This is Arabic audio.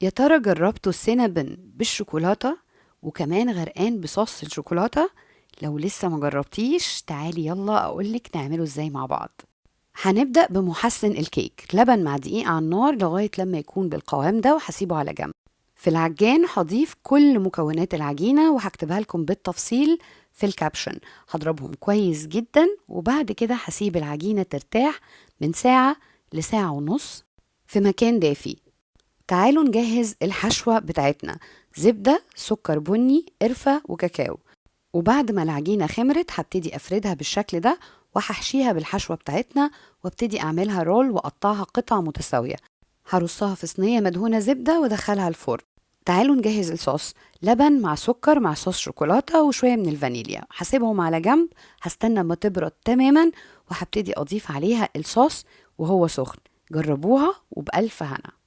يا ترى جربتوا السينابن بالشوكولاتة وكمان غرقان بصوص الشوكولاتة؟ لو لسه ما جربتيش تعالي يلا أقولك نعمله ازاي مع بعض. هنبدأ بمحسن الكيك، لبن مع دقيق على النار لغاية لما يكون بالقوام ده وهسيبه على جنب. في العجان هضيف كل مكونات العجينة وهكتبها لكم بالتفصيل في الكابشن. هضربهم كويس جدا وبعد كده هسيب العجينة ترتاح من ساعة لساعة ونص في مكان دافي. تعالوا نجهز الحشوة بتاعتنا: زبدة، سكر بني، قرفة وكاكاو. وبعد ما العجينة خمرت هبتدي أفردها بالشكل ده وهحشيها بالحشوة بتاعتنا وابتدي أعملها رول وأقطعها قطع متساوية. هرصها في صينية مدهونة زبدة وادخلها الفرن. تعالوا نجهز الصوص: لبن مع سكر مع صوص شوكولاتة وشوية من الفانيليا. هسيبهم على جنب، هستنى ما تبرد تماما وهبتدي أضيف عليها الصوص وهو سخن. جربوها وبألف هنا.